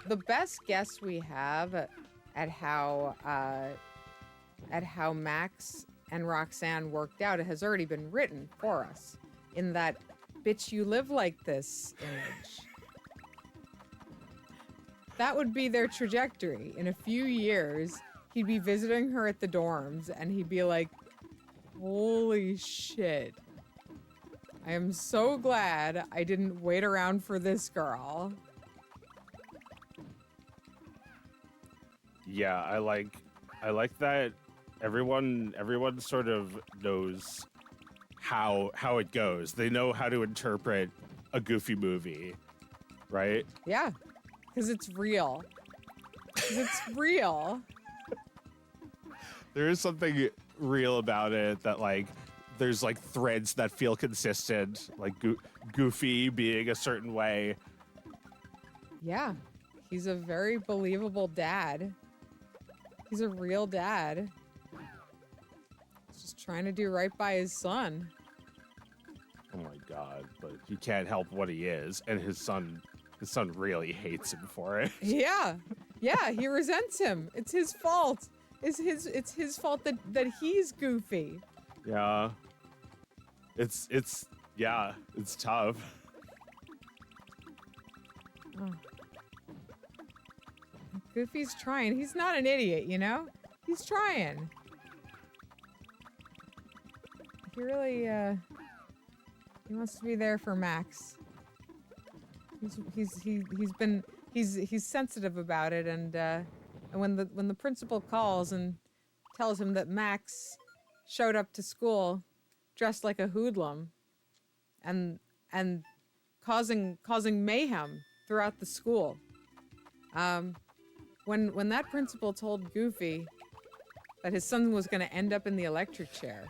the best guess we have at how Max and Roxanne worked out, it has already been written for us in that "bitch you live like this" image. That would be their trajectory. In a few years, he'd be visiting her at the dorms and he'd be like, holy shit. I am so glad I didn't wait around for this girl. Yeah, I like that everyone sort of knows how it goes. They know how to interpret a Goofy movie, right? Yeah, because it's real. 'Cause it's real. There is something real about it that like there's like threads that feel consistent, like Goofy being a certain way. Yeah, he's a very believable dad. He's a real dad. He's just trying to do right by his son. Oh my god, but he can't help what he is, and his son really hates him for it. Yeah, he resents him. It's his fault. It's his fault that he's goofy. Yeah. It's tough. Oh. Goofy's trying. He's not an idiot, you know? He's trying. He really he wants to be there for Max. He's sensitive about it, and when the principal calls and tells him that Max showed up to school dressed like a hoodlum and causing mayhem throughout the school. When that principal told Goofy that his son was going to end up in the electric chair,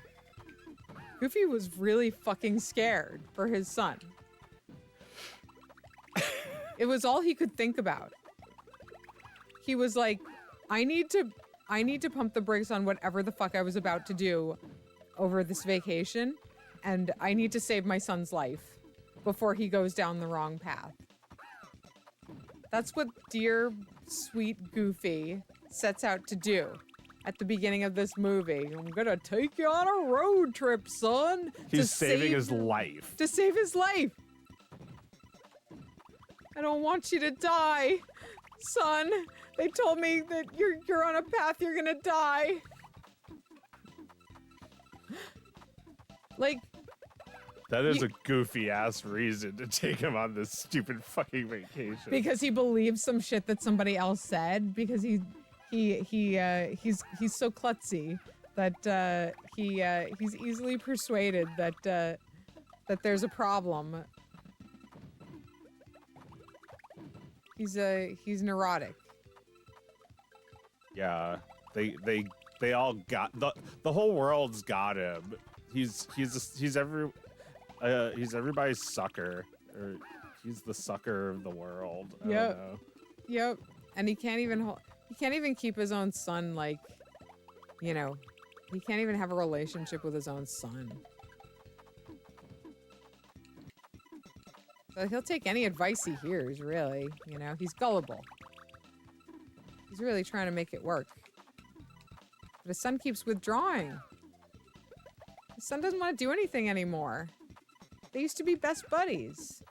Goofy was really fucking scared for his son. It was all he could think about. He was like, I need to pump the brakes on whatever the fuck I was about to do over this vacation, and I need to save my son's life before he goes down the wrong path. That's what dear, sweet Goofy sets out to do at the beginning of this movie. I'm gonna take you on a road trip, son. He's saving his life. To save his life. I don't want you to die, son. They told me that you're on a path you're gonna die. Like, that is a goofy ass reason to take him on this stupid fucking vacation. Because he believes some shit that somebody else said. Because he's so klutzy that he's easily persuaded that there's a problem. He's neurotic. Yeah, they all got the whole world's got him. He's everybody's sucker, or he's the sucker of the world. I don't know. Yep. And he can't even keep his own son, like, you know, he can't even have a relationship with his own son. So he'll take any advice he hears, really. You know, he's gullible. He's really trying to make it work. But his son keeps withdrawing. His son doesn't want to do anything anymore. They used to be best buddies.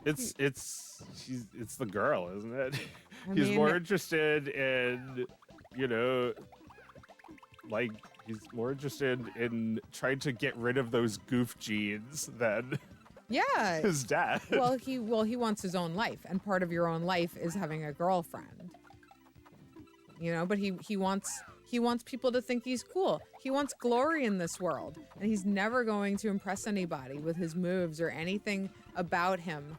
It's the girl, isn't it? I He's mean, more interested in, you know, like, he's more interested in trying to get rid of those goof genes than his dad. Well, he wants his own life, and part of your own life is having a girlfriend. You know, but he wants people to think he's cool. He wants glory in this world, and he's never going to impress anybody with his moves or anything about him.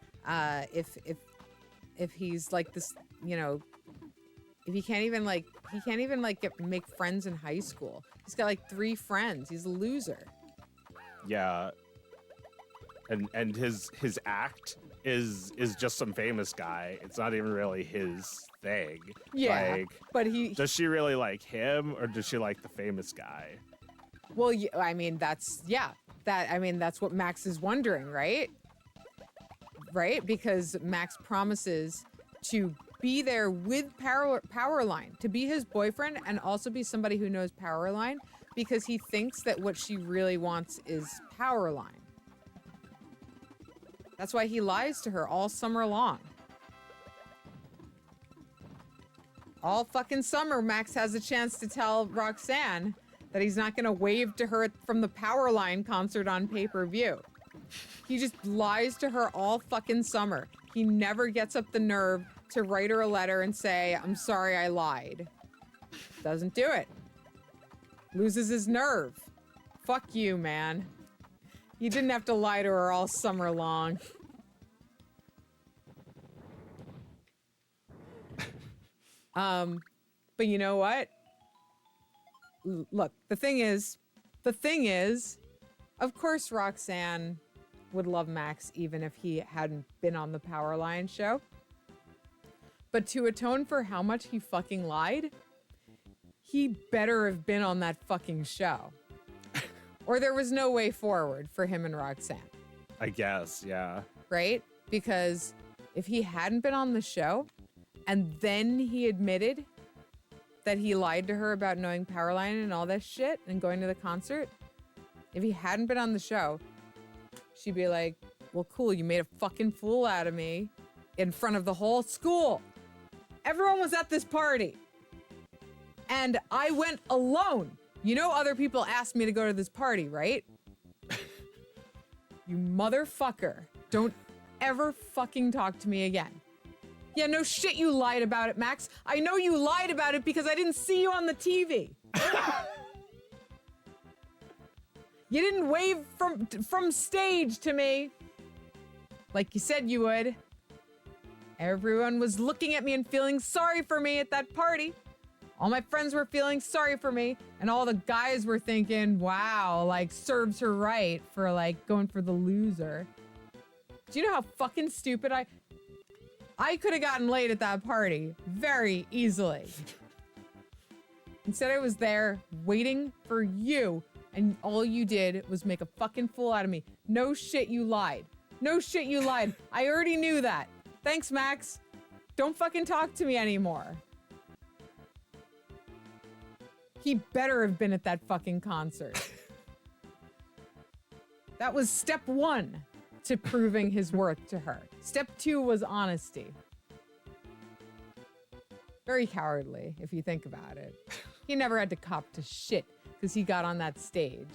If he's like this, you know, if he can't even make friends in high school. He's got like 3 friends. He's a loser. Yeah. And his act is just some famous guy. It's not even really his thing. Yeah, like, but does she really like him, or does she like the famous guy? Well, I mean, that's what Max is wondering, right? right? Because Max promises to be there with Powerline, to be his boyfriend and also be somebody who knows Powerline, because he thinks that what she really wants is Powerline. That's why he lies to her all summer long. All fucking summer, Max has a chance to tell Roxanne that he's not gonna wave to her from the Powerline concert on pay-per-view. He just lies to her all fucking summer. He never gets up the nerve to write her a letter and say, I'm sorry I lied. Doesn't do it. Loses his nerve. Fuck you, man. You didn't have to lie to her all summer long. But you know what? Look, the thing is, of course Roxanne would love Max even if he hadn't been on the Powerline show. But to atone for how much he fucking lied, he better have been on that fucking show. Or there was no way forward for him and Roxanne. I guess, yeah. Right? Because if he hadn't been on the show and then he admitted that he lied to her about knowing Powerline and all that shit and going to the concert, if he hadn't been on the show, she'd be like, well, cool, you made a fucking fool out of me in front of the whole school. Everyone was at this party. And I went alone. You know other people asked me to go to this party, right? You motherfucker. Don't ever fucking talk to me again. Yeah, no shit you lied about it, Max. I know you lied about it because I didn't see you on the TV. You didn't wave from stage to me like you said you would. Everyone was looking at me and feeling sorry for me at that party. All my friends were feeling sorry for me, and all the guys were thinking, wow, like, serves her right for, like, going for the loser. Do you know how fucking stupid I could have gotten laid at that party very easily. Instead, I was there waiting for you, and all you did was make a fucking fool out of me. No shit, you lied. No shit, you lied. I already knew that. Thanks, Max. Don't fucking talk to me anymore. He better have been at that fucking concert. That was step 1 to proving his worth to her. Step 2 was honesty. Very cowardly, if you think about it. He never had to cop to shit because he got on that stage.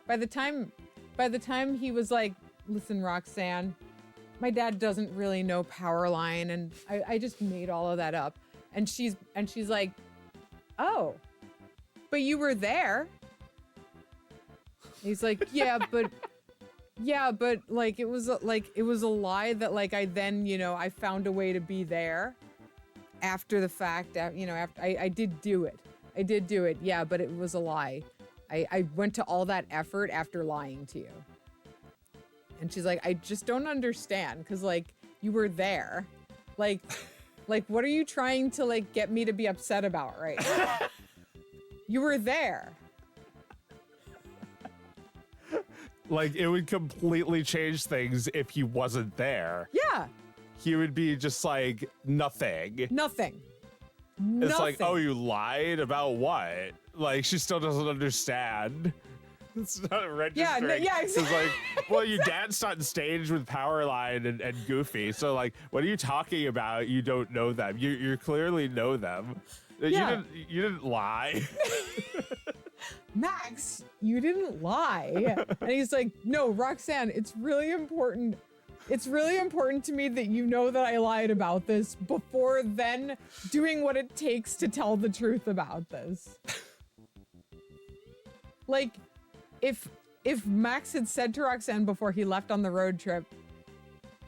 By the time he was like, listen, Roxanne, my dad doesn't really know Powerline, and I just made all of that up. And she's like, oh, but you were there. He's like, yeah, but like it was a lie that like I then, you know, I found a way to be there after the fact, you know, after I did do it. I did do it. Yeah, but it was a lie. I went to all that effort after lying to you. And she's like, I just don't understand, because like you were there. Like what are you trying to like get me to be upset about right now? You were there. Like, it would completely change things if he wasn't there. Yeah. He would be just like, nothing. Nothing. It's like, oh, you lied about what? Like, she still doesn't understand. It's not registering. Yeah, exactly. It's like, well, your danced on stage with Powerline and Goofy. So, like, what are you talking about? You don't know them. You clearly know them. Yeah. You didn't lie. Max, you didn't lie. And he's like, no, Roxanne, it's really important. It's really important to me that you know that I lied about this before then doing what it takes to tell the truth about this. Like, if Max had said to Roxanne before he left on the road trip,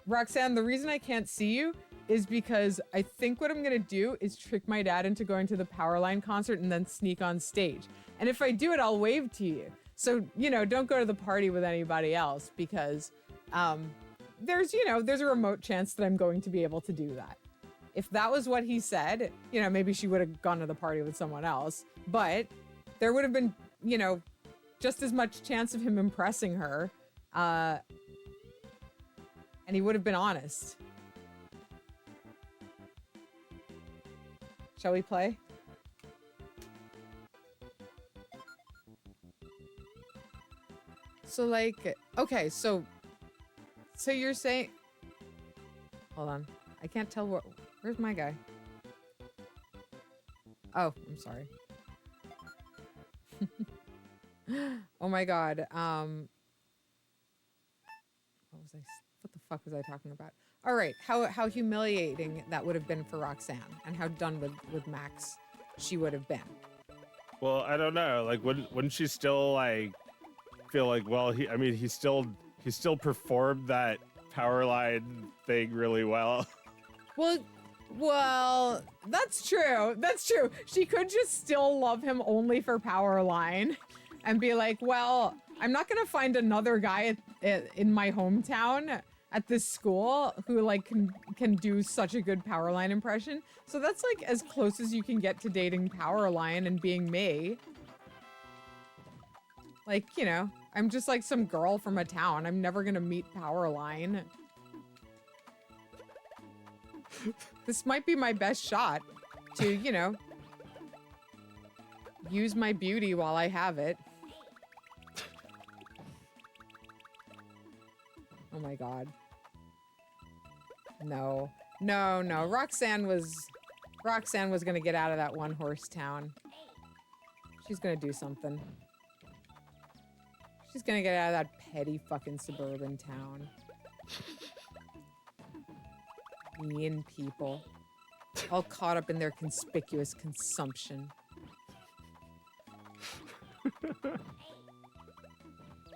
Roxanne, the reason I can't see you is because I think what I'm gonna do is trick my dad into going to the Powerline concert and then sneak on stage. And if I do it, I'll wave to you. So, you know, don't go to the party with anybody else because there's a remote chance that I'm going to be able to do that. If that was what he said, you know, maybe she would have gone to the party with someone else, but there would have been, you know, just as much chance of him impressing her. And he would have been honest. Shall we play? So like, okay, so you're saying, hold on. I can't tell where's my guy? Oh, I'm sorry. Oh my God. What the fuck was I talking about? All right. How humiliating that would have been for Roxanne and how done with Max she would have been. Well, I don't know. Like, wouldn't she still like feel like, well, he still performed that power line thing really well. Well, that's true. That's true. She could just still love him only for Powerline and be like, well, I'm not going to find another guy in my hometown at this school who like can do such a good Powerline impression. So that's like as close as you can get to dating Powerline and being me. Like, you know, I'm just like some girl from a town. I'm never going to meet Powerline. This might be my best shot to, you know, use my beauty while I have it. Oh my God. No. No, no. Roxanne was gonna get out of that one horse town. She's gonna do something. She's gonna get out of that petty fucking suburban town. Mean people. All caught up in their conspicuous consumption.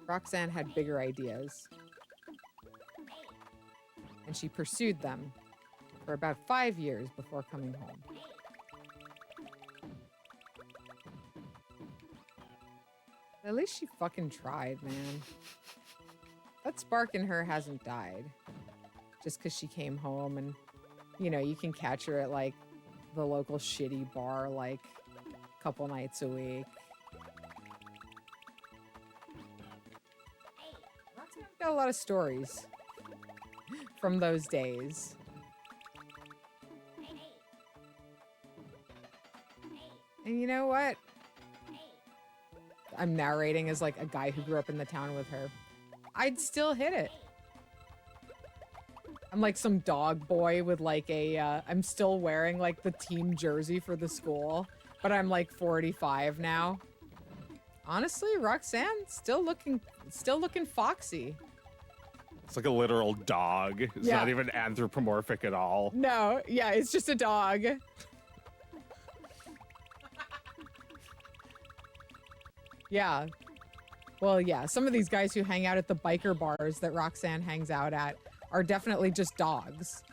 Roxanne had bigger ideas. And she pursued them for about 5 years before coming home. At least she fucking tried, man. That spark in her hasn't died. Just because she came home and, you know, you can catch her at, like, the local shitty bar, like, a couple nights a week. Roxanne's got a lot of stories from those days. And you know what? I'm narrating as, like, a guy who grew up in the town with her. I'd still hit it. I'm like some dog boy with like a, I'm still wearing like the team jersey for the school, but I'm like 45 now. Honestly, Roxanne, still looking foxy. It's like a literal dog. It's not even anthropomorphic at all. No, yeah, it's just a dog. Yeah. Well, yeah, some of these guys who hang out at the biker bars that Roxanne hangs out at are definitely just dogs.